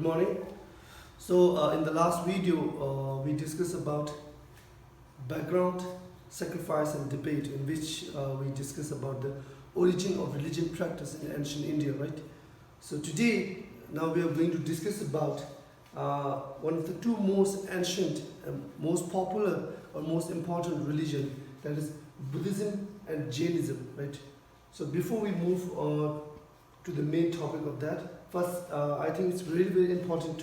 morning. So in the last video we discussed about background, sacrifice and debate, in which we discussed about the origin of religion practice in ancient India, right? So today, now we are going to discuss about one of the two most ancient, most popular or most important religion, that is Buddhism and Jainism, right? So before we move to the main topic of that, first I think it's really very important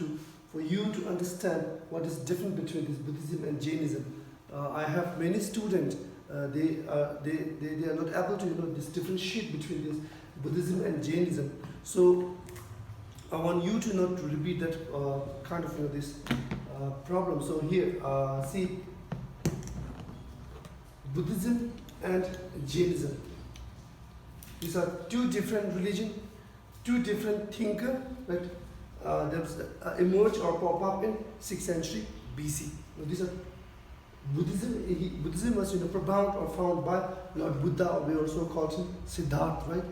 for you to understand what is different between this Buddhism and Jainism. I have many students, they are not able to differentiate between this Buddhism and Jainism. So I want you to not to repeat that kind of this problem. So here, see, Buddhism and Jainism. These are two different religions, two different thinkers that emerged or pop up in 6th century BC. Now, these are Buddhism was propounded or found by Lord Buddha, or we also call him Siddhartha, right?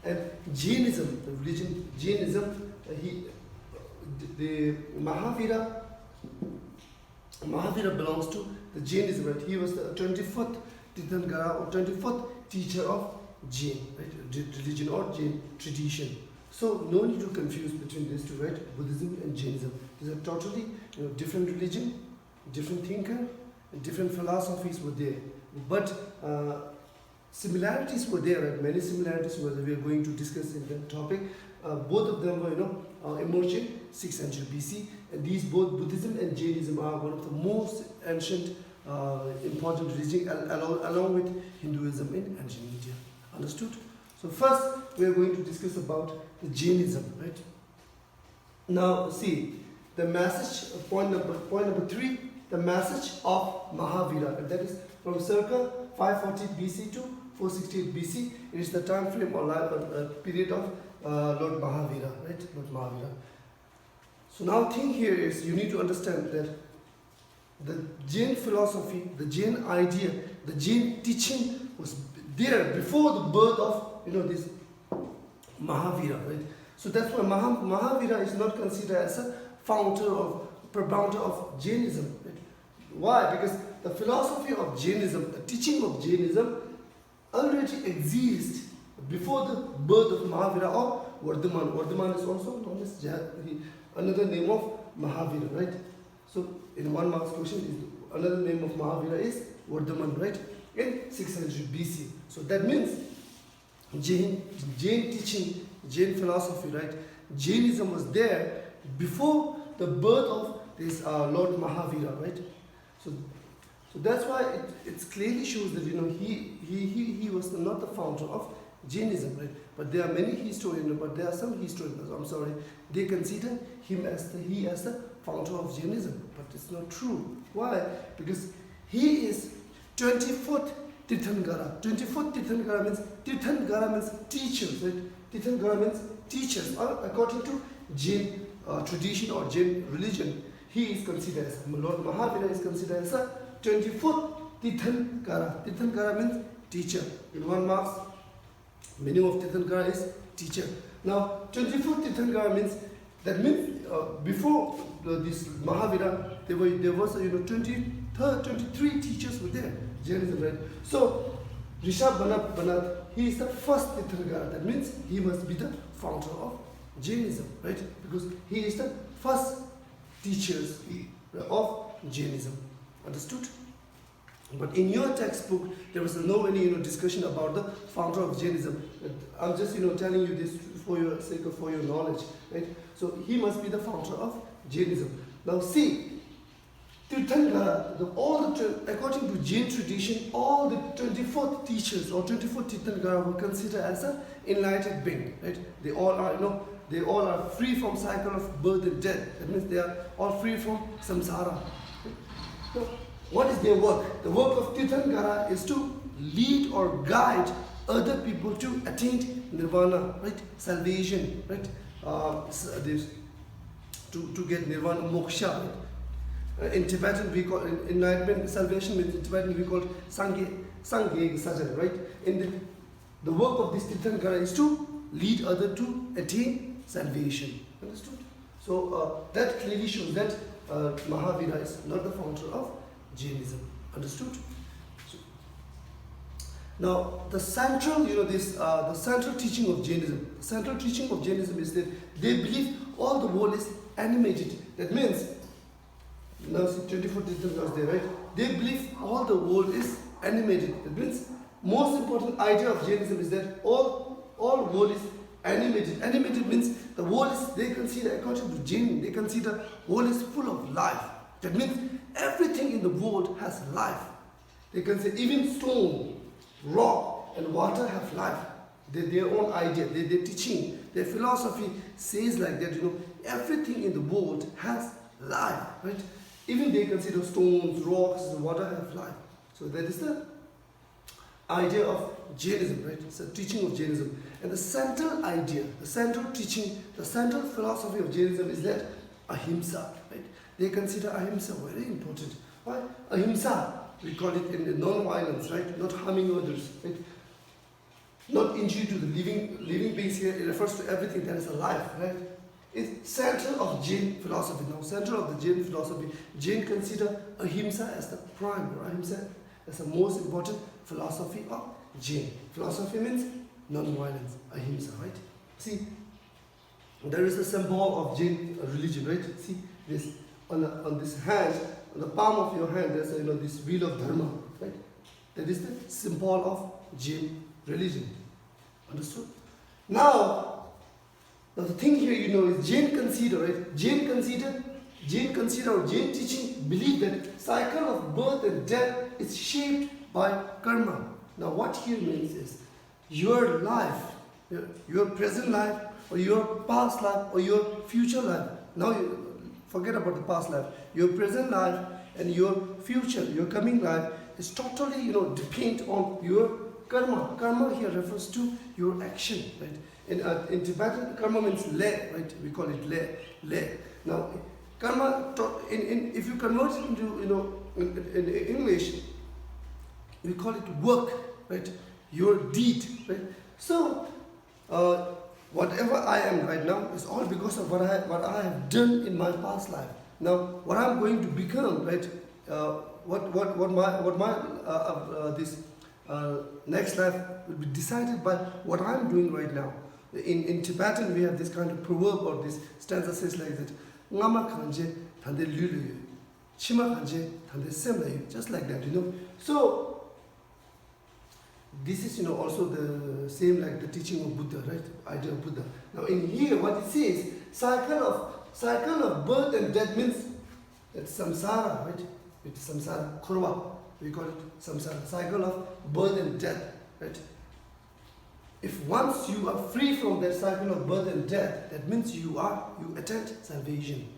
And Jainism, the religion Jainism, the Mahavira belongs to the Jainism, right? He was the 24th Tirthankara or 24th teacher of Jain, right? Religion or Jain tradition. So no need to confuse between these two, right? Buddhism and Jainism. These are totally different religion, different thinker, and different philosophies were there. But similarities were there, right? Many similarities were there. We are going to discuss in that topic. Both of them were emerged in 6th century BC, and these both Buddhism and Jainism are one of the most ancient important religion along with Hinduism in ancient India. Understood? So first we are going to discuss about the Jainism, right? Now see the message, point number 3, the message of Mahavira, and that is from circa 540 BC to 468 BC. It is the time frame or period of Lord Mahavira, right? Lord Mahavira. So now thing here is you need to understand that the Jain philosophy, the Jain idea, the Jain teaching was there before the birth of this Mahavira, right? So that's why Mahavira is not considered as a founder or propounder of Jainism, right? Why? Because the philosophy of Jainism, the teaching of Jainism already exists before the birth of Mahavira or Vardhaman. Vardhaman is also known as another name of Mahavira, right? So in 1 mark's question, another name of Mahavira is Vardhaman, right? In 6th century BC. So that means Jain teaching, Jain philosophy, right? Jainism was there before the birth of this Lord Mahavira, right? So that's why it clearly shows that he was not the founder of Jainism, right? But there are many historians, but there are some historians, I'm sorry, they consider him as the founder of Jainism, but it's not true. Why? Because he is 24th Tirthankara. 24th Tirthankara means teachers, right? Tirthankara means teachers. According to Jain tradition or Jain religion, he is considered as Lord Mahavira is considered as a 24th Tirthankara. Tirthankara means teacher. In 1 marks, meaning of Tirthankara is teacher. Now 24th Tirthankara means before this Mahavira there was 23 teachers were there. Jainism, right? So Rishabh Banat, he is the first Tirthankara. That means he must be the founder of Jainism, right? Because he is the first teachers of Jainism. Understood? But in your textbook, there was no any discussion about the founder of Jainism. I'm just telling you this for your sake of for your knowledge, right? So he must be the founder of Jainism. Now see, Tirthankara, according to Jain tradition, all the 24th teachers or 24th Tirthankara were considered as an enlightened being, right? They all are free from cycle of birth and death. That means they are all free from samsara. Right? So, what is their work? The work of Tirthankara is to lead or guide other people to attain nirvana, right? Salvation, right? To get nirvana, moksha. Right? In Tibetan we call enlightenment, salvation means in Tibetan we call Sangye Sajan, right? In the work of this Tirthankara is to lead others to attain salvation. Understood? So that clearly shows that Mahavira is not the founder of Jainism. Understood? So, now the central, the central teaching of Jainism. The central teaching of Jainism is that they believe all the world is animated. That means, now see 24 distance was there, right? They believe all the world is animated. That means most important idea of Jainism is that all world is animated. Animated means the world is, they consider, according to Jain, they consider world is full of life. That means everything in the world has life. They can say even stone, rock and water have life. Their own idea, their teaching, their philosophy says like that, everything in the world has life, right? Even they consider stones, rocks, and water have life. So that is the idea of Jainism, right? It's a teaching of Jainism. And the central idea, the central teaching, the central philosophy of Jainism is that ahimsa, right? They consider ahimsa very important. Why? Ahimsa, we call it in non-violence, right? Not harming others, right? Not injury to the living beings here. It refers to everything that is alive, right? It's central of Jain philosophy. Now, central of the Jain philosophy, Jain consider ahimsa as the prime, or ahimsa as the most important philosophy of Jain. Philosophy means non-violence, ahimsa, right? See, there is a symbol of Jain religion, right? See, this on this hand, on the palm of your hand, there's this wheel of dharma, right? That is the symbol of Jain religion. Understood? Now the thing here, is Jain consider, right? Jain consider or Jain teaching believe that cycle of birth and death is shaped by karma. Now what here means is your life, your present life, or your past life, or your future life. Now forget about the past life. Your present life and your future, your coming life is totally, depend on your karma. Karma here refers to your action, right? In Tibetan, karma means le, right? We call it le. Now, karma, if you convert it into, in English, we call it work, right? Your deed, right? So, whatever I am right now is all because of what I have done in my past life. Now, what I'm going to become, right? This next life will be decided by what I'm doing right now. In Tibetan, we have this kind of proverb or this stanza says like that. Ngama khanje thande lulu, chima khanje thande semlayu, just like that, So this is, also the same like the teaching of Buddha, right? Idea of Buddha. Now in here, what it says, cycle of birth and death means that samsara, right? It's samsara, kurva, we call it samsara, cycle of birth and death, right? If once you are free from that cycle of birth and death, that means you attain salvation.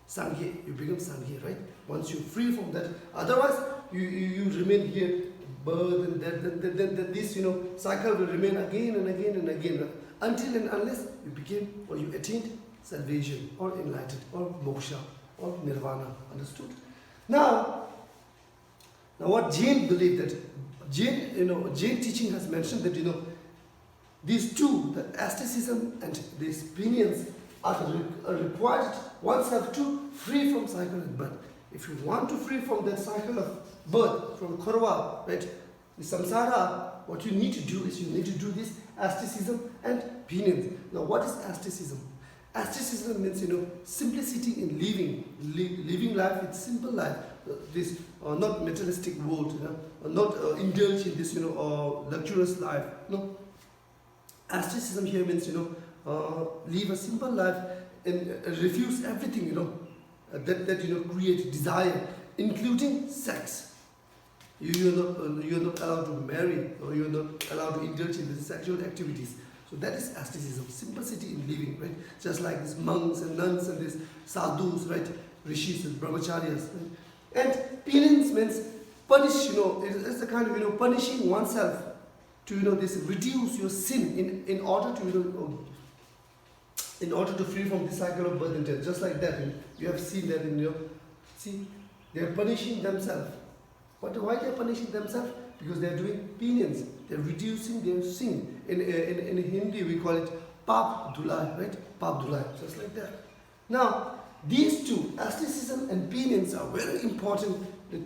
Sangye, you become Sangye, right? Once you're free from that, otherwise you remain here, birth and death, then this cycle will remain again and again and again, right? Until and unless you became or you attained salvation or enlightened or moksha or nirvana. Understood? Now what Jain believe that Jain teaching has mentioned that these two, the asceticism and the opinions, are required oneself to free from cycle of birth. If you want to free from that cycle of birth, from karma, right, the samsara, what you need to do is you need to do this asceticism and penance. Now, what is asceticism? Asceticism means simplicity in living life with simple life. This not materialistic world, not indulge in this luxurious life. Asceticism here means live a simple life and refuse everything that create desire, including sex. You're not allowed to marry, or you're not allowed to indulge in the sexual activities. So that is asceticism, simplicity in living, right? Just like these monks and nuns and these sadhus, right? Rishis and brahmacharyas. Right? And penance means punish, it's the kind of punishing oneself to this reduce your sin in order to free from the cycle of birth and death. Just like that, you have seen that see, they are punishing themselves. But why they are punishing themselves? Because they are doing penance. They are reducing their sin. In Hindi we call it pap dhulai, right? Pap dhulai, just like that. Now, these two, asceticism and penance, are very important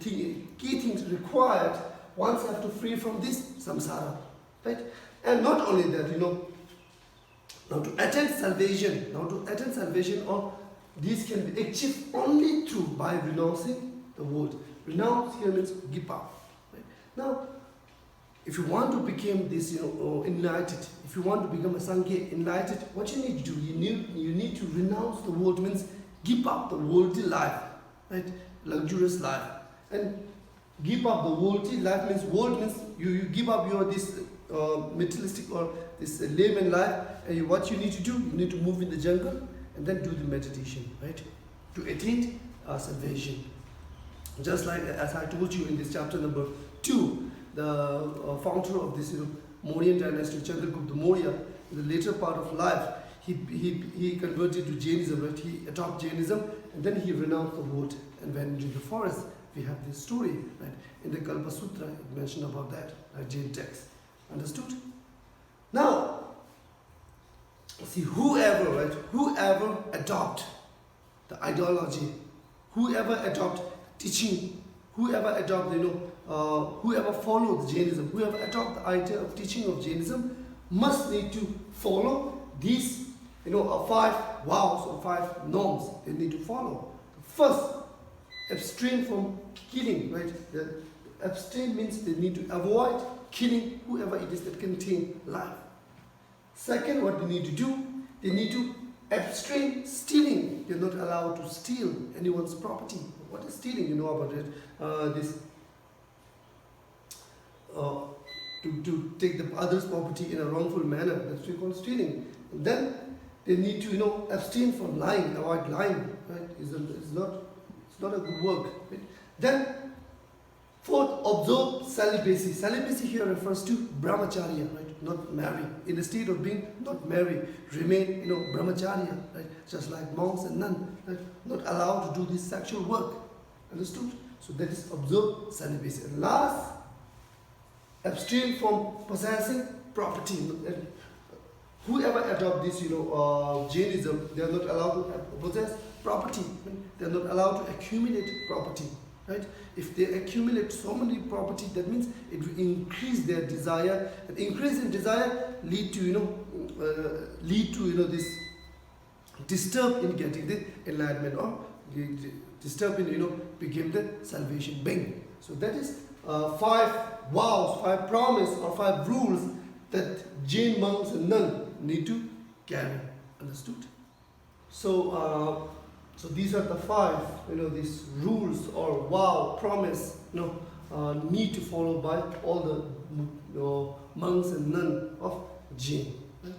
key things required once you have to free from this samsara, right? And not only that, now to attain salvation, or these can be achieved only through by renouncing the world. Renounce here means give up. Right? Now, if you want to become this, enlightened, if you want to become a Sangha enlightened, what you need to do, you need to renounce the world, means give up the worldly life, right? Luxurious life, and give up the worldly life means you give up your this materialistic or this layman life, and what you need to do, you need to move in the jungle and then do the meditation, right? To attain salvation. Just like as I told you in this chapter number 2, the founder of this Mauryan dynasty, Chandragupta Maurya, in the later part of life, he converted to Jainism, right? He adopted Jainism, and then he renounced the world and went into the forest. We have this story, right? In the Kalpa Sutra, it mentioned about that, Jain text. Understood? Now, see, whoever adopt the ideology, whoever adopt teaching, whoever follow the Jainism, whoever adopt the idea of teaching of Jainism, must need to follow these, 5 vows or 5 norms they need to follow. First, abstain from killing, right? Abstain means they need to avoid killing whoever it is that contain life. Second, what they need to do, they need to abstain stealing. They're not allowed to steal anyone's property. What is stealing? You know about it. To take the other's property in a wrongful manner. That's what we call stealing. And then they need to abstain from lying, avoid lying. Right? It's not a good work. Right? Then fourth, observe celibacy. Celibacy here refers to brahmacharya, right? Not marry. In the state of being not married, remain brahmacharya, right? Just like monks and nuns, right? Not allowed to do this sexual work. Understood? So that is observe celibacy. And last, abstain from possessing property. Whoever adopt this, Jainism, they are not allowed to possess property. They are not allowed to accumulate property, right? If they accumulate so many property, that means it will increase their desire. And increase in desire lead to this disturb in getting the enlightenment, or disturb in became the salvation. Bang. So that is 5 vows, 5 promises, or 5 rules that Jain monks and nuns need to carry. Understood? So these are the 5 these rules or vow, promise need to follow by all the monks and nuns of Jain. Right?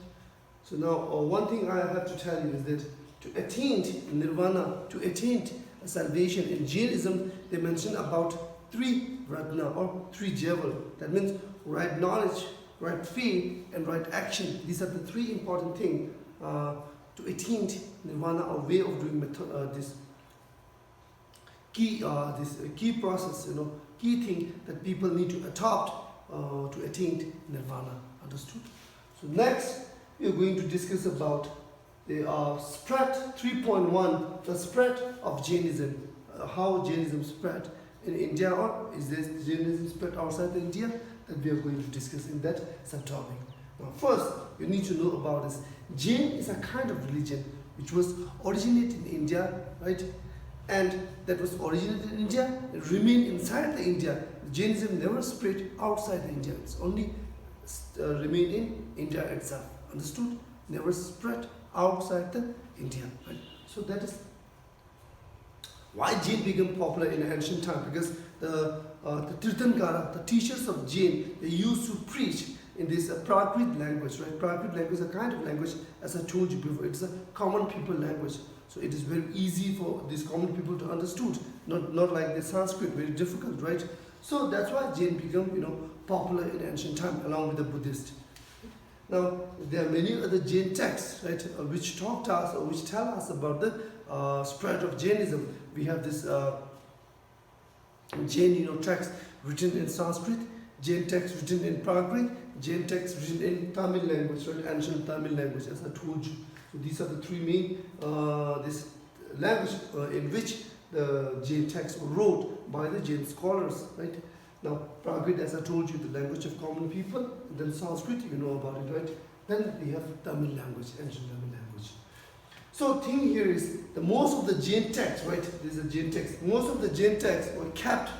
So now one thing I have to tell you is that to attain nirvana, to attain salvation in Jainism, they mention about 3 ratna or 3 jewel. That means right knowledge, right faith, and right action. These are the 3 important things to attain nirvana, or way of doing this key process, key thing that people need to adopt to attain nirvana. Understood? So next we are going to discuss about the spread 3.1, the spread of Jainism, how Jainism spread in India, or is there Jainism spread outside India, that we are going to discuss in that subtopic. Now first, you need to know about this. Jain is a kind of religion which was originated in India, right? And that was originated in India, it remained inside the India. Jainism never spread outside India. It's only remained in India itself. Understood? Never spread outside the India. Right? So that is why Jain became popular in ancient time, because the Tirthankara, the teachers of Jain, they used to preach in this Prakrit language, right? Prakrit language is a kind of language, as I told you before, it's a common people language. So it is very easy for these common people to understood, not like the Sanskrit, very difficult, right? So that's why Jain became popular in ancient time along with the Buddhist. Now there are many other Jain texts, right, which talk to us or which tell us about the spread of Jainism. We have this Jain text written in Sanskrit, Jain text written in Prakrit, Jain text written in Tamil language, right, ancient Tamil language, as I told you. So these are the three main this language in which the Jain texts were wrote by the Jain scholars, right? Now, Prakrit, as I told you, the language of common people. Then Sanskrit, you know about it, right? Then we have Tamil language, ancient Tamil language. So, thing here is the most of the Jain texts, right? This is a Jain text. Most of the Jain texts were kept,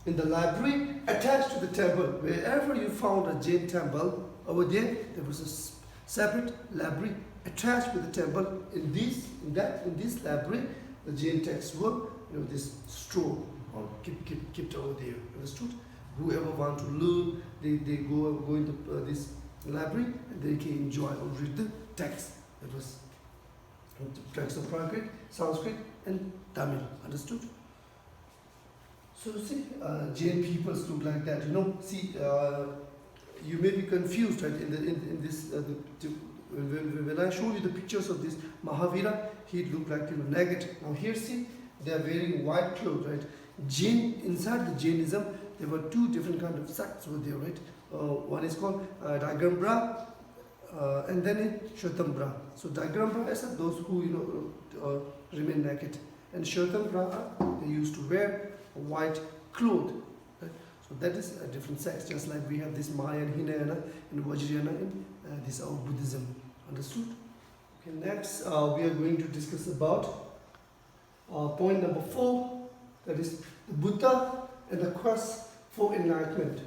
in the library attached to the temple. Wherever you found a Jain temple over there, there was a separate library attached with the temple. In this library, the Jain texts were, this stored or kept over there. Understood? Whoever want to learn, they go into this library and they can enjoy or read the text. That was the text of Prakrit, Sanskrit, and Tamil. Understood? So see, Jain peoples look like that. See, you may be confused, right? In this, when I show you the pictures of this Mahavira, he looked like naked. Now here, see, they are wearing white clothes, right? Jain, inside the Jainism, there were two different kind of sects over there, right? One is called Digambra, and then Shvetambra. So Digambra is those who remain naked, and Shvetambra they used to wear white cloth. Right? So that is a different sect, just like we have this Mayan, Hinayana, and Vajrayana in this our Buddhism. Understood? Okay, next we are going to discuss about point number 4, that is the Buddha and the quest for enlightenment.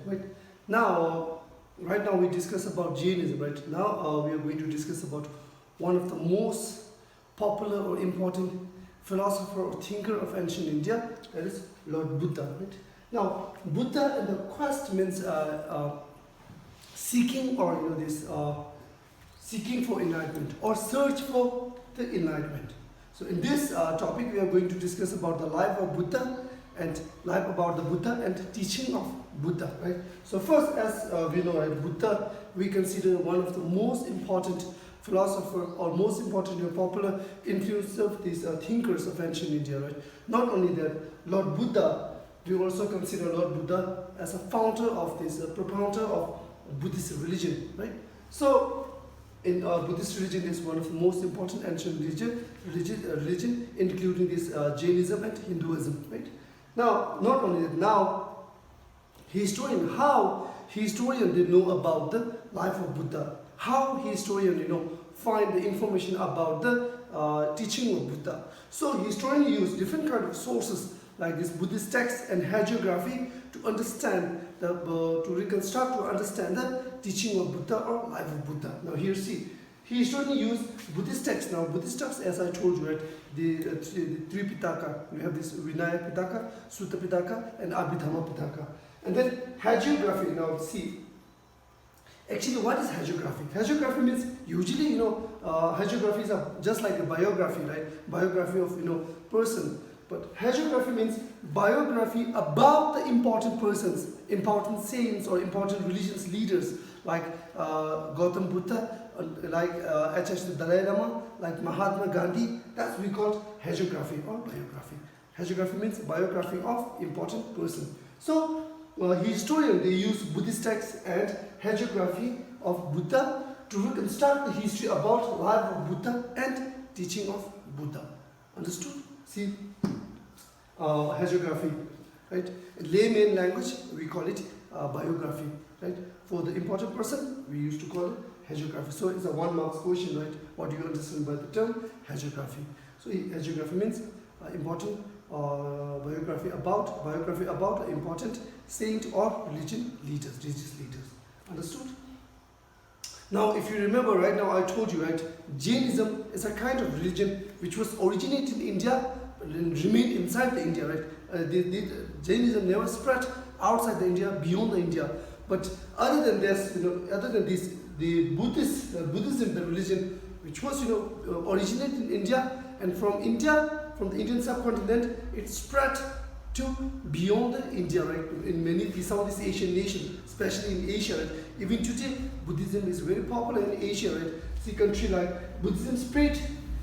Right now, we discuss about Jainism. Right now, we are going to discuss about one of the most popular or important philosopher or thinker of ancient India, that is Lord Buddha. Right now, Buddha and the quest means seeking, or seeking for enlightenment or search for the enlightenment. So in this topic, we are going to discuss about the life of Buddha and life about the Buddha and teaching of Buddha, right? So first, as we know, right, Buddha we consider one of the most important philosopher or most important popular influence of these thinkers of ancient India, right? Not only that, Lord Buddha, we also consider Lord Buddha as a founder of this, propounder of Buddhist religion, right? So in Buddhist religion is one of the most important ancient religion, including this Jainism and Hinduism, right? Now, not only that, now how historian they know about the life of Buddha, how historian find the information about the teaching of Buddha. So historian use different kind of sources like this Buddhist text and hagiography to understand to reconstruct, to understand the teaching of Buddha or life of Buddha. Now here, see, historian use Buddhist text. Now Buddhist text, as I told you, right, the three Pitaka. We have this Vinaya Pitaka, Sutta Pitaka, and Abhidhamma Pitaka. And then hagiography. Now see, actually, what is hagiography? Hagiography means usually, hagiographies are just like a biography, right? Biography of person. But hagiography means biography about the important persons, important saints or important religious leaders like Gautam Buddha, like H.H. Dalai Lama, like Mahatma Gandhi. That's we call hagiography or biography. Hagiography means biography of important person. So historians they use Buddhist texts and hagiography of Buddha to reconstruct the history about life of Buddha and teaching of Buddha. Understood? See, hagiography, right? In layman language, we call it biography, right? For the important person, we used to call it hagiography. So it's a 1 mark question, right? What do you understand by the term hagiography? So hagiography means important biography about an important saint or religious leaders. Understood? Now, if you remember, right now I told you, right, Jainism is a kind of religion which was originated in India and remained inside the India, right? Jainism never spread outside the India, beyond the India. But other than this, the Buddhism, the religion which was originated in India, and from India, from the Indian subcontinent, it spread to beyond India, right? In many Southeast Asian nations, especially in Asia, right? Even today, Buddhism is very popular in Asia, right? See, country like Buddhism spread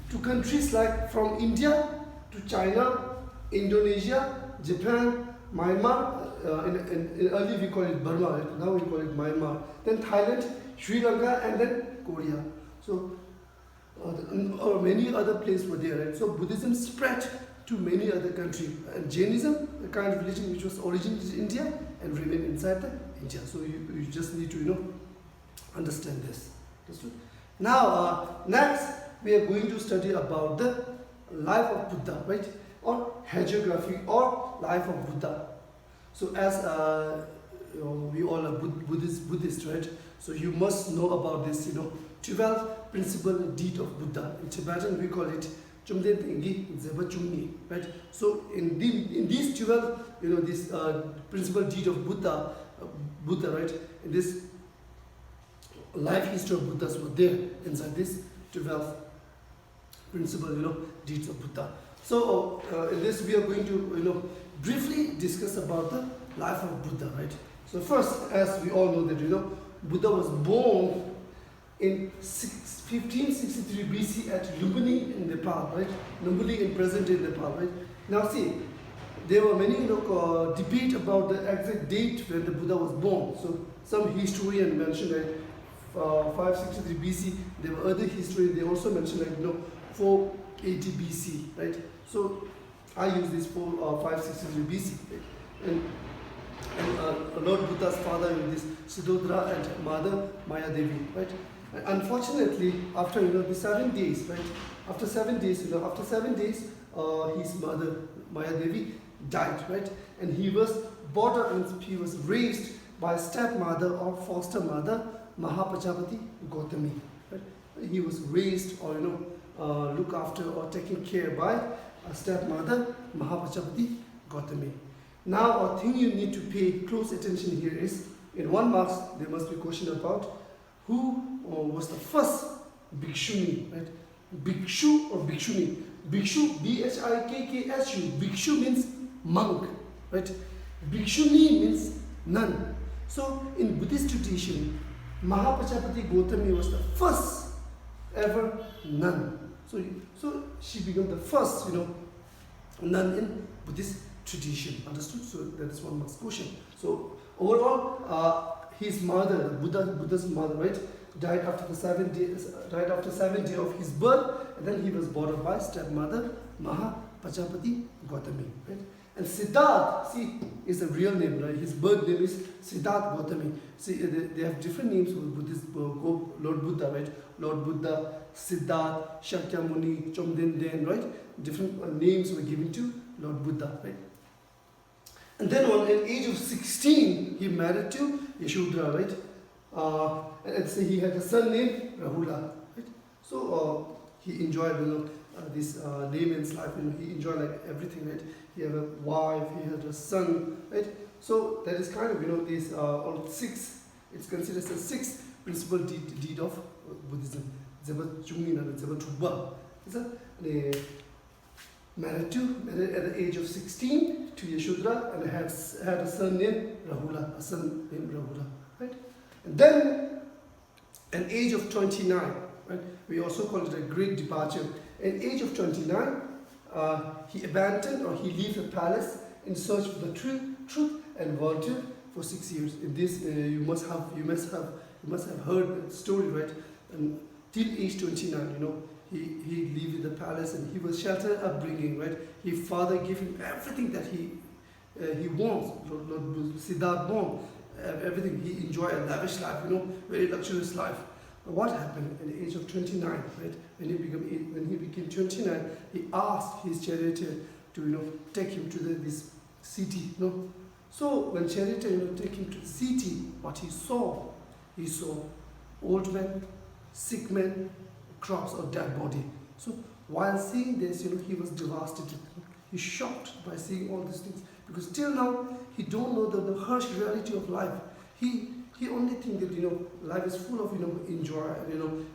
to countries like from India to China, Indonesia, Japan, Myanmar. In early we call it Burma, right? Now we call it Myanmar. Then Thailand, Sri Lanka, and then Korea. So or many other places were there, right? So Buddhism spread to many other countries, and Jainism, the kind of religion which was originated in India and remained inside the India. So you just need to understand this. Understood? Now next we are going to study about the life of Buddha, right? Or hagiography or life of Buddha. So as we all are Buddhist, right? So you must know about this, 12 principal deed of Buddha. In Tibetan we call it Chumde Tengi Zeba Chumni, right? So in these 12, this principal deed of Buddha, right? In this life history of Buddhas were there inside this 12 principal, deeds of Buddha. So in this we are going to, briefly discuss about the life of Buddha, right? So first, as we all know that, Buddha was born in 1563 BC at Lumbini in Nepal, right? Lumbini in present-day Nepal, right? Now see, there were many, debate about the exact date when the Buddha was born. So some historian mentioned that 563 BC. There were other historians, they also mentioned 480 BC, right? So I use this 563 BC, right? And Lord Buddha's father is this Siddhodra and mother Maya Devi, right? And unfortunately, after the 7 days, right? After 7 days, his mother Maya Devi died, right? And he was brought up and he was raised by stepmother or foster mother Mahapajapati Gautami, right? He was raised or looked after or taken care by a stepmother Mahapajapati Gautami. Now a thing you need to pay close attention here is, in 1 marks there must be a question about who was the first bhikshuni, right? Bhikshu or bhikshuni. Bhikshu, B-H-I-K-K-S-U. Bhikshu means monk, right? Bhikshuni means nun. So in Buddhist tradition, Mahapajapati Gautami was the first ever nun. So she became the first, nun in Buddhist tradition. Understood? So that is 1 marks question. So overall, his mother, Buddha's mother, right, died after the 7 days, right after 7 days of his birth, and then he was brought up by stepmother Mahapajapati Gautami, right? And Siddharth, see, is the real name, right? His birth name is Siddharth Gautami. See, they have different names for Buddhist, Lord Buddha, right? Lord Buddha, Siddharth, Shakyamuni, Chomden, right? Different names were given to Lord Buddha, right? And then at the age of 16, he married to Yashodhara, right? And say he had a son named Rahula, right? So he enjoyed, this layman's life. He enjoyed like everything, right? He had a wife, he had a son, right? So that is kind of, these all 6. It's considered as the 6th principal deed of Buddhism. Zeba Chungin and Zeba Chubba. Married at the age of 16 to Yashodhara, and had a son named Rahula, right? And then, at the age of 29, right? We also call it a great departure. At the age of 29, he abandoned or he left the palace in search for the truth and wandered for 6 years. In this, you must have heard the story, right? And till age 29, he lived in the palace and he was sheltered upbringing, right? His father gave him everything that he wants. Lord Siddharth wants everything. He enjoyed a lavish life, very luxurious life. But what happened at the age of 29, right? When he became 29, he asked his charioteer to take him to this city. So when charioteer take him to the city, what he saw old men, sick men, corpse or dead body. So while seeing this, he was devastated. He's shocked by seeing all these things, because till now he don't know the harsh reality of life. He only think that life is full of enjoy,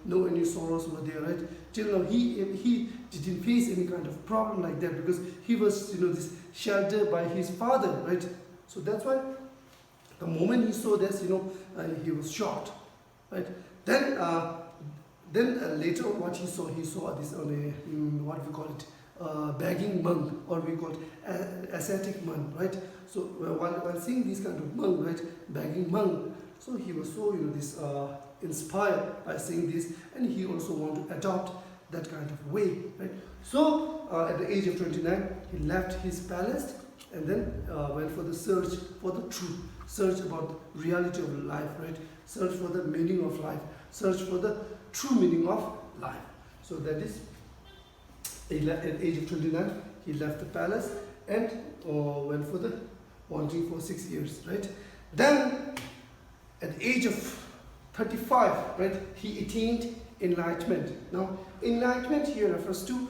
no any sorrows were there, right? Till now he didn't face any kind of problem like that, because he was this sheltered by his father, right? So that's why the moment he saw this, he was shocked, right? Then later what he saw this on a what we call it, begging monk, or we call it ascetic monk, right? So while seeing this kind of monk, right, begging monk, so he was so inspired by seeing this, and he also wanted to adopt that kind of way, right? So at the age of 29, he left his palace and then went for the search for the truth, search about the reality of life, right? Search for the meaning of life, search for the true meaning of life. So that is, at the age of 29, he left the palace and went for the wandering for 6 years, right? Then at the age of 35, right, he attained enlightenment. Now, enlightenment here refers to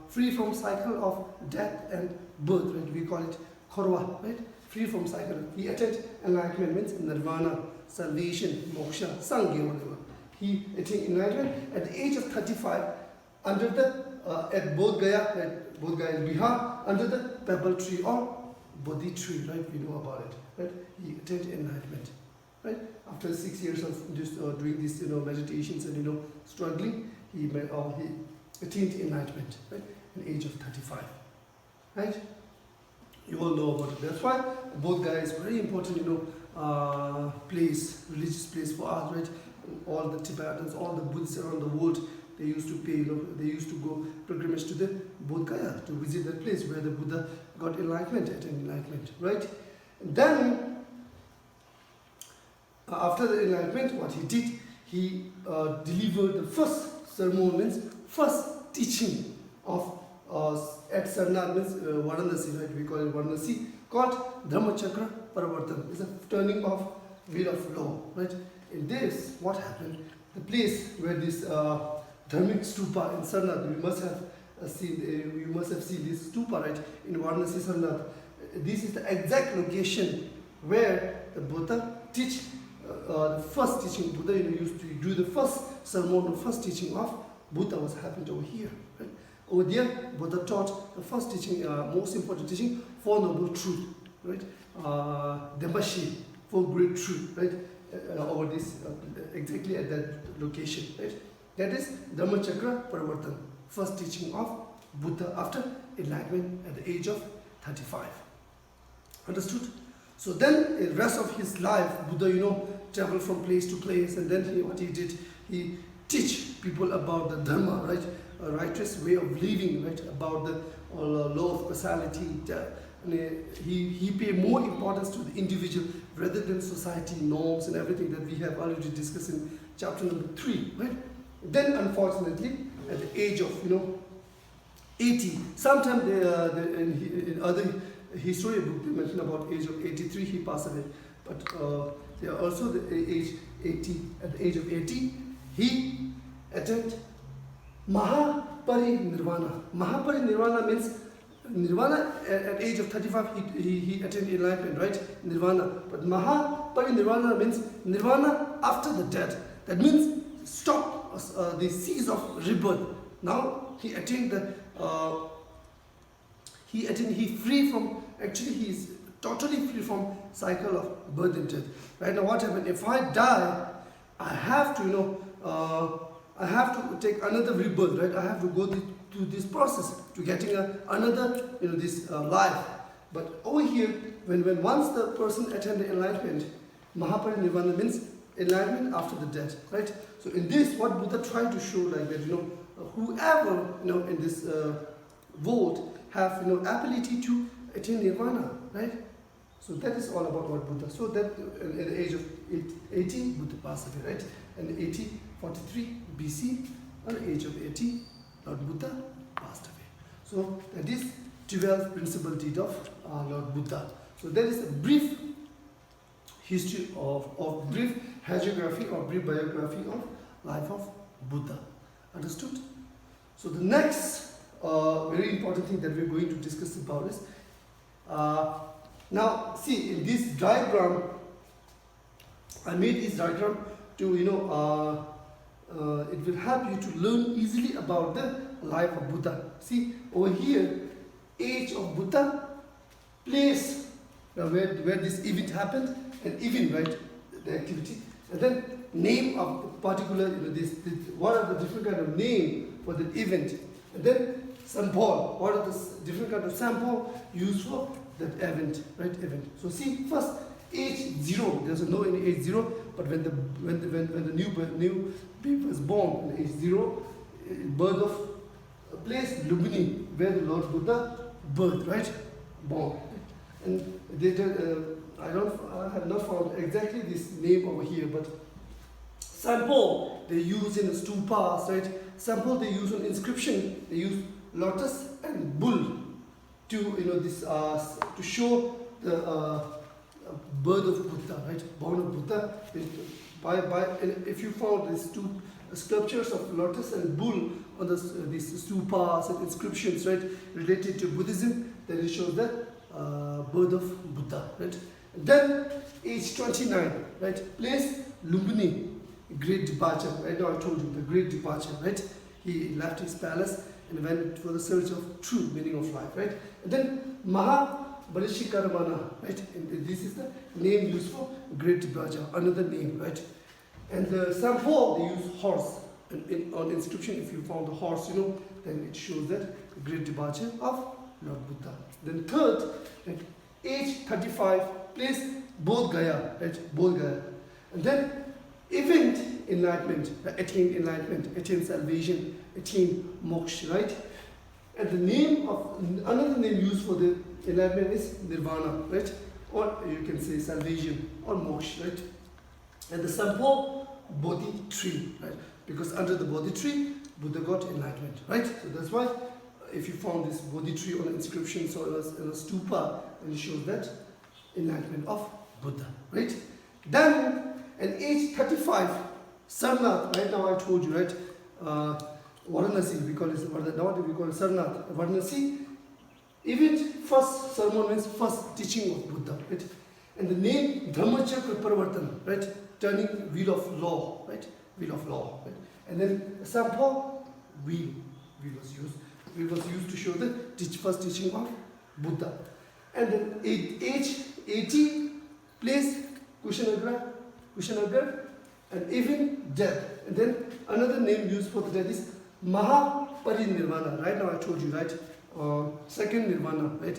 free from cycle of death and birth, right? We call it khorwa, right? Free from cycle. He attained enlightenment means nirvana, salvation, moksha, sangha, whatever. He attained enlightenment at the age of 35 under the at Bodh Gaya, right? Bodh Gaya in Bihar, under the pebble tree or Bodhi tree, right? We know about it, right? He attained enlightenment, right? After 6 years of just doing this, meditations and struggling, he attained enlightenment, right? At the age of 35, right? You all know about it. That's why Bodh Gaya is very important, place, religious place for us, right? All the Tibetans, all the Buddhists around the world, they used to pay, they used to go pilgrimage to the Bodh Gaya to visit that place where the Buddha got enlightenment, attained enlightenment, right? And then, after the enlightenment, what he did, he delivered the first sermon, means first teaching of at Sarnath, means Varanasi, right? We call it Varanasi, called Dhammachakra Paravartan. It's a turning of wheel of law, right? In this, what happened? The place where this Dharmic stupa in Sarnath, you must have seen this stupa, right? In Varanasi, Sarnath. This is the exact location where the Buddha teach the first teaching. Buddha used to do the first sermon, the first teaching of Buddha was happened over here. Right? Over there, Buddha taught the first teaching, most important teaching, Four Noble Truth, right? Dhammashi, Four Great Truth, right? Over this, exactly at that location, right? That is Dhammachakra Paravartan, first teaching of Buddha after enlightenment at the age of 35. Understood? So then, the rest of his life, Buddha, traveled from place to place, and then what he did, he teach people about the Dharma, right? A righteous way of living, right? About the law of causality. And he paid more importance to the individual rather than society norms and everything that we have already discussed in chapter number 3, right? Then, unfortunately, at the age of 80, sometimes in other history book they mention about age of 83 he passed away, but there are also the age 80. At the age of 80, he attained Mahaparinirvana. Mahaparinirvana means Nirvana at age of 35 he attained enlightenment, right? Nirvana. But Mahaparinirvana means Nirvana after the death. That means stop the cease of rebirth. Now he attained he free from, actually he is totally free from cycle of birth and death. Right now what happened? If I die, I have to I have to take another rebirth, right? I have to go through this process to getting another this life. But over here, when once the person attained enlightenment, Mahaparinirvana means enlightenment after the death, right? So in this, what Buddha tried to show, like that, whoever in this world have ability to attain nirvana, right? So that is all about what Buddha. So that at the age of 80, Buddha passed away, right? And 43 BC, at the age of 80, Lord Buddha passed away. So that is 12th principal deed of Lord Buddha. So that is a brief history of brief hagiography or brief biography of life of Buddha. Understood? So the next very important thing that we're going to discuss about is now see in this diagram, I made this diagram to it will help you to learn easily about the life of Buddha. See over here, age of Buddha, place where this event happened, and event, right, the activity, and then name of particular what are the different kind of name for the event, and then sample, what are the different kind of sample used for that event, right? Event. So see first age 0. There's no any age 0, but when the new baby was born, age 0, birth of a place Lumbini, where the Lord Buddha birthed, right? Born. And they I have not found exactly this name over here, but sample they use in stupas, right? Sample they use on inscription. They use lotus and bull to this to show the birth of Buddha, right? Born of Buddha. If you found these two sculptures of lotus and bull on these stupas and inscriptions, right, related to Buddhism, then it shows the birth of Buddha, right? Then age 29, right? Place Lumbini, great departure. Right now I told you the great departure, right? He left his palace and went for the search of true meaning of life, right? And then Maha Balishikaramana, right? And this is the name used for great departure, another name, right? And the sample they use horse. And on inscription, if you found the horse, then it shows that great departure of Lord Buddha. Then third, right, age 35, place Bodh Gaya, right? Bodh Gaya. And then event enlightenment, attain salvation, attain moksha, right? And the name of another name used for the enlightenment is nirvana, right? Or you can say salvation or moksha, right? And the sample Bodhi tree, right? Because under the Bodhi tree, Buddha got enlightenment, right? So that's why if you found this Bodhi tree on inscriptions or in a stupa, and it shows that enlightenment of Buddha, right? Then at age 35, Sarnath, right now I told you, right? Varanasi, we call it Sarnath. Varanasi, even first sermon means first teaching of Buddha, right? And the name Dhammachakra Parivartana, right? Turning wheel of law, right? Wheel of law, right? And then sample, wheel was used. Wheel was used to show the first teaching of Buddha. And then age 80, place Kushanagar, and even death. And then another name used for the death is Mahaparinirvana. Right now I told you, right? Second nirvana, right?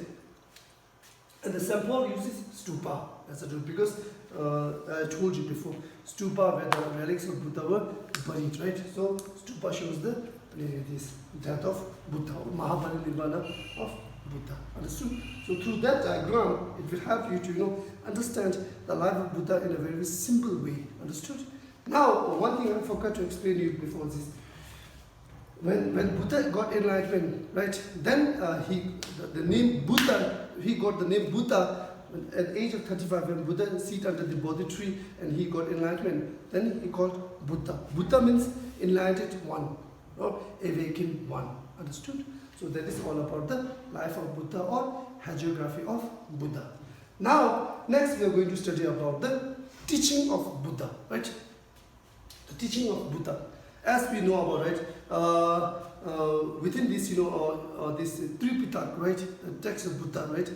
And the sample uses stupa as a rule because I told you before, stupa where the relics of Buddha were buried, right? So stupa shows this death of Buddha, Mahaparinirvana of Buddha. Understood? So through that diagram, it will help you to understand the life of Buddha in a very simple way. Understood? Now, one thing I forgot to explain to you before this. When Buddha got enlightenment, right? Then the name Buddha, he got the name Buddha at the age of 35 when Buddha sat under the Bodhi tree and he got enlightenment. Then he called Buddha. Buddha means enlightened one or awakened one. Understood? So that is all about the life of Buddha or hagiography of Buddha. Now, next we are going to study about the teaching of Buddha, right? The teaching of Buddha. As we know about, right, within this, this Tripitaka, right, the text of Buddha, right,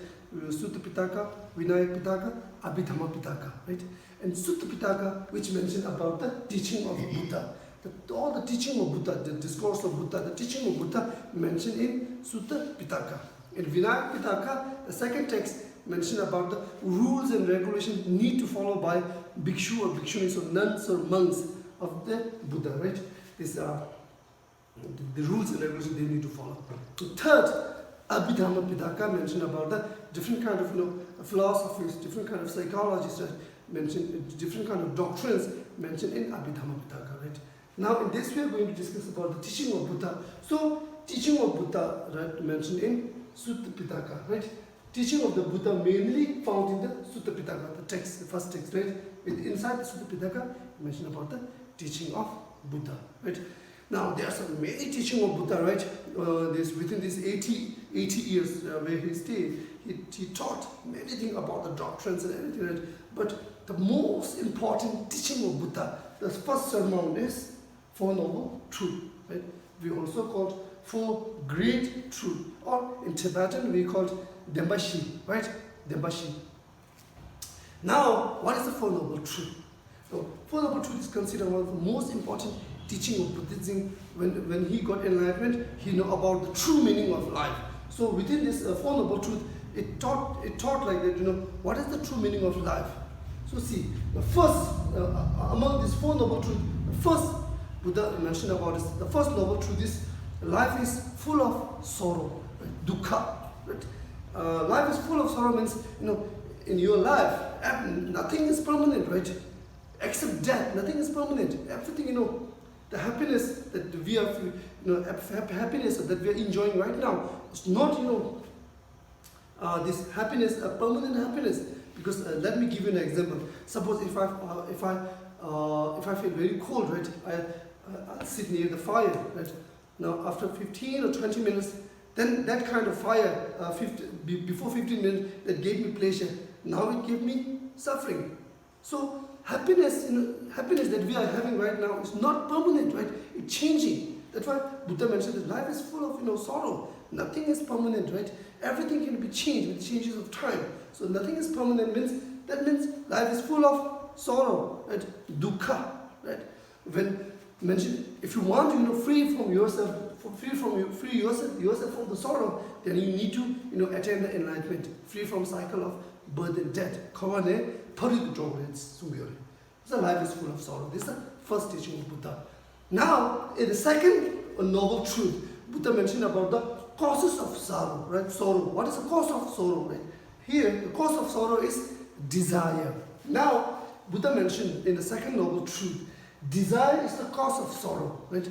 Sutta Pitaka, Vinaya Pitaka, Abhidhamma Pitaka, right, and Sutta Pitaka, which mention about the teaching of Buddha. All the teaching of Buddha, the discourse of Buddha, the teaching of Buddha mentioned in Sutta Pitaka. In Vinaya Pitaka, the second text mentioned about the rules and regulations need to follow by bhikshu or bhikshunis or nuns or monks of the Buddha, right? These are the rules and regulations they need to follow. The third, Abhidhamma Pitaka mentioned about the different kind of philosophies, different kind of psychologies, right? Mentioned different kind of doctrines mentioned in Abhidhamma Pitaka, right? Now in this we are going to discuss about the teaching of Buddha. So teaching of Buddha, right, mentioned in Sutta Pitaka, right? Teaching of the Buddha mainly found in the Sutta Pitaka, the text, the first text, right? Inside the Sutta Pitaka, mentioned about the teaching of Buddha, right? Now there are some many teaching of Buddha, right? Within these 80 years where he stayed, he taught many things about the doctrines and everything, right? But the most important teaching of Buddha, the first sermon is Four Noble Truths, right? We also called Four Great Truths, or in Tibetan we called Dembashi, right? Dembashi. Now, what is the Four Noble Truths? So, Four Noble Truths is considered one of the most important teaching of Buddhism. When he got enlightenment, he knew about the true meaning of life. So within this Four Noble Truths, it taught like that, what is the true meaning of life? So see, the first, among these Four Noble Truths, the first Buddha mentioned about is the first noble truth is life is full of sorrow, right? Dukkha. Right? Life is full of sorrow means, in your life, nothing is permanent, right? Except death, nothing is permanent. Everything, the happiness that we are, happiness that we are enjoying right now, it's not, this happiness, a permanent happiness. Because let me give you an example. Suppose if I feel very cold, right? I'll sit near the fire, right? Now after 15 or 20 minutes, then that kind of fire, before 15 minutes, that gave me pleasure. Now it gave me suffering. So happiness, happiness that we are having right now is not permanent, right? It's changing. That's why Buddha mentioned that life is full of sorrow. Nothing is permanent, right? Everything can be changed with changes of time. So nothing is permanent means life is full of sorrow, right? Dukkha, right? When mentioned, if you want to free from yourself, free yourself from the sorrow, then you need to attain the enlightenment, free from cycle of birth and death. So life is full of sorrow. This is the first teaching of Buddha. Now, in the second noble truth, Buddha mentioned about the causes of sorrow, right? Sorrow. What is the cause of sorrow, right? Here, the cause of sorrow is desire. Now, Buddha mentioned in the second noble truth, desire is the cause of sorrow, right?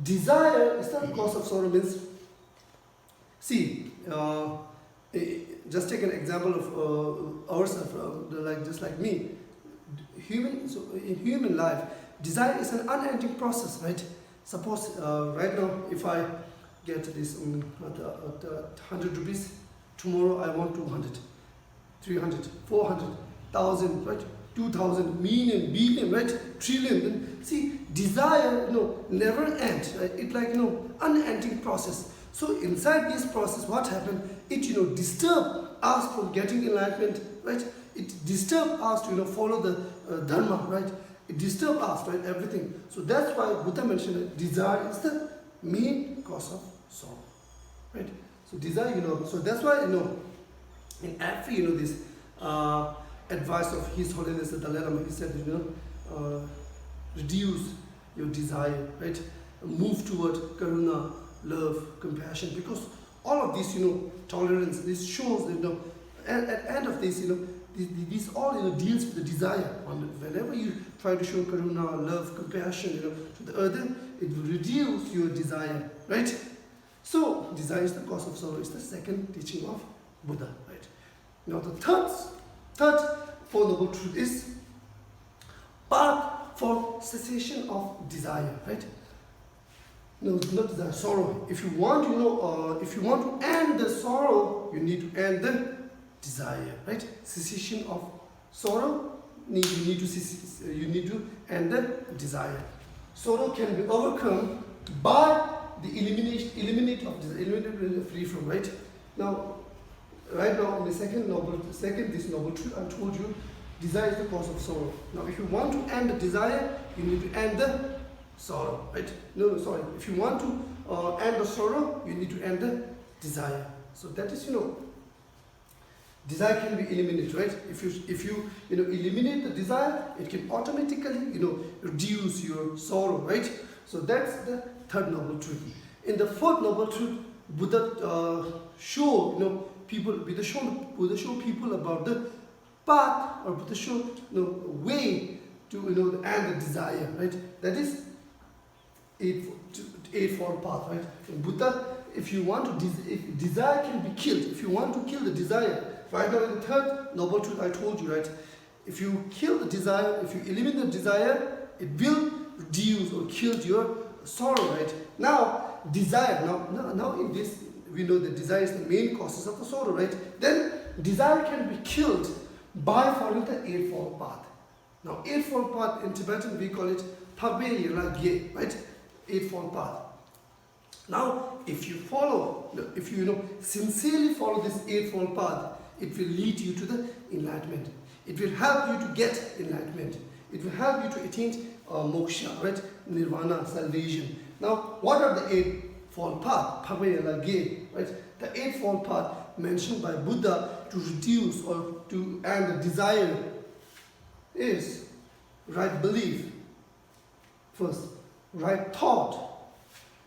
Desire is the cause of sorrow means, see, just take an example of ourselves, just like me. In human life, desire is an unending process, right? Suppose right now, if I get this at 100 rupees, tomorrow I want 200, 300, 400, 1,000, right? 2,000, million, billion, right? Trillion. And see, desire, never ends, right? It's like, unending process. So inside this process, what happened? It, disturb us from getting enlightenment, right? It disturb us to, follow the dharma, right? It disturb us, right? Everything. So that's why Buddha mentioned that desire is the main cause of sorrow, right? So desire, so that's why, in every, this advice of His Holiness the Dalai Lama, he said, reduce your desire, right? Move toward karuna, love, compassion, because all of this, tolerance, this shows that, at the end of this, these all, deals with the desire. Whenever you try to show karuna, love, compassion, to the other, it will reduce your desire, right? So, desire is the cause of sorrow. It's the second teaching of Buddha, right? Now, the third Four Noble Truth is path for cessation of desire, right? No, not desire, sorrow. If you want, if you want to end the sorrow, you need to end the desire, right? Cessation of sorrow, you need to end the desire. Sorrow can be overcome by the eliminate free from, right? Now, right now in the second this noble truth, I told you, desire is the cause of sorrow. Now, if you want to end the desire, you need to end the sorrow, right? No, sorry. If you want to end the sorrow, you need to end the desire. So that is, desire can be eliminated, right? If you eliminate the desire, it can automatically reduce your sorrow, right? So that's the third noble truth. In the fourth noble truth, Buddha show people about the path, or Buddha show way to end the desire, right? That is eightfold path, right? In Buddha, if you want to, if desire can be killed, if you want to kill the desire, right now in the third noble truth I told you, right? If you kill the desire, if you eliminate the desire, it will reduce or kill your sorrow, right? Now, desire, now in this, we know that desire is the main causes of the sorrow, right? Then, desire can be killed by following the eightfold path. Now, eightfold path, in Tibetan we call it Pabbe Yela Ge, right? Eightfold path. Now, if you sincerely follow this eightfold path, it will lead you to the enlightenment. It will help you to get enlightenment. It will help you to attain moksha, right? Nirvana, salvation. Now, what are the eightfold path? Pabbe Ge, right? The eightfold path mentioned by Buddha to reduce or to end the desire is right belief. First, right thought,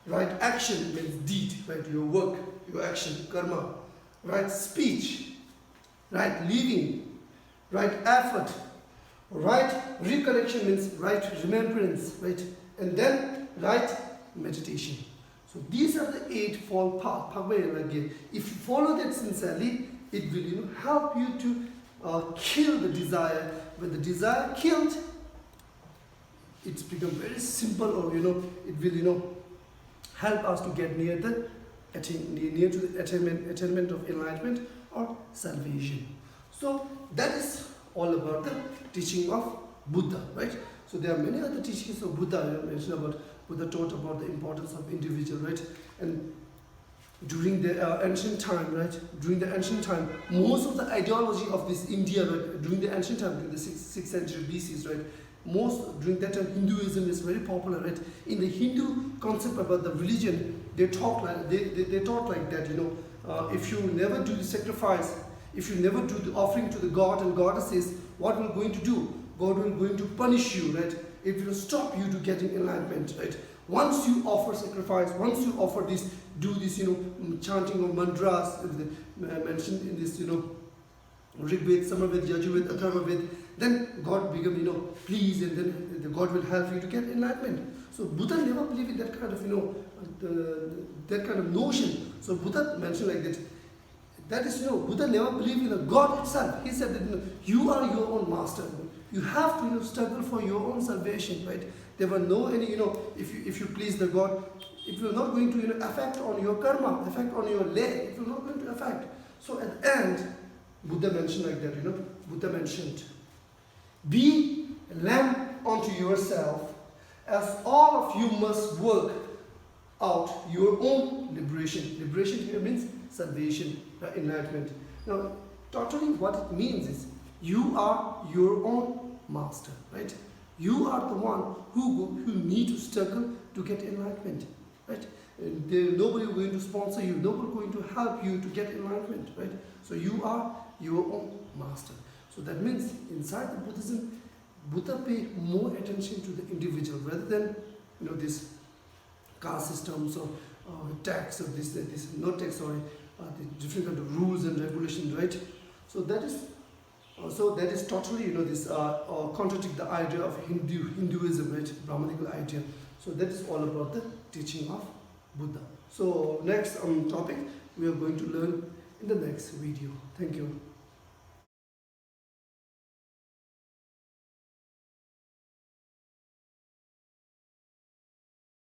right action means deed, right? Your work, your action, karma, right speech, right living, right effort, right recollection means right remembrance, right? And then right meditation. So these are the eightfold path. If you follow that sincerely, it will help you to kill the desire. When the desire killed, it's become very simple, or it will help us to get near to the attainment of enlightenment or salvation. So that is all about the teaching of Buddha, right? So there are many other teachings of Buddha. I mentioned about Buddha taught about the importance of individual, right? And during the ancient time, right? During the ancient time, most of the ideology of this India, right? During the ancient time, during the 6th century BC, right? During that time, Hinduism is very popular, right? In the Hindu concept about the religion, they taught like that, if you never do the sacrifice, if you never do the offering to the god and goddesses, what will going to do? God will going to punish you, right? It will stop you to getting enlightenment, right? Once you offer sacrifice, once you offer this, do this, chanting of mantras mentioned in this, Rigved, Samaved, Yajurved, Atharvaved, then God become, pleased, and then the God will help you to get enlightenment. So Buddha never believed in that kind of, that kind of notion. So Buddha mentioned like that. That is, Buddha never believed in a God itself. He said that you are your own master. You have to struggle for your own salvation, right? There were no any, if you please the God, it will not going to affect on your karma, affect on your leg. It will not going to affect. So at the end, Buddha mentioned like that, Buddha mentioned, be a lamp unto yourself, as all of you must work out your own liberation. Liberation here means salvation, enlightenment. Now, totally what it means is, you are your own master, right? You are the one who need to struggle to get enlightenment, right? Nobody is going to sponsor you, nobody is going to help you to get enlightenment, right? So you are your own master. So that means inside the Buddhism, Buddha pay more attention to the individual rather than this caste systems or tax or this no tax, sorry, the different kind of rules and regulations, right? So that is totally this contradict the idea of Hinduism, right? Brahmanical idea. So that is all about the teaching of Buddha. So next topic we are going to learn in the next video. Thank you.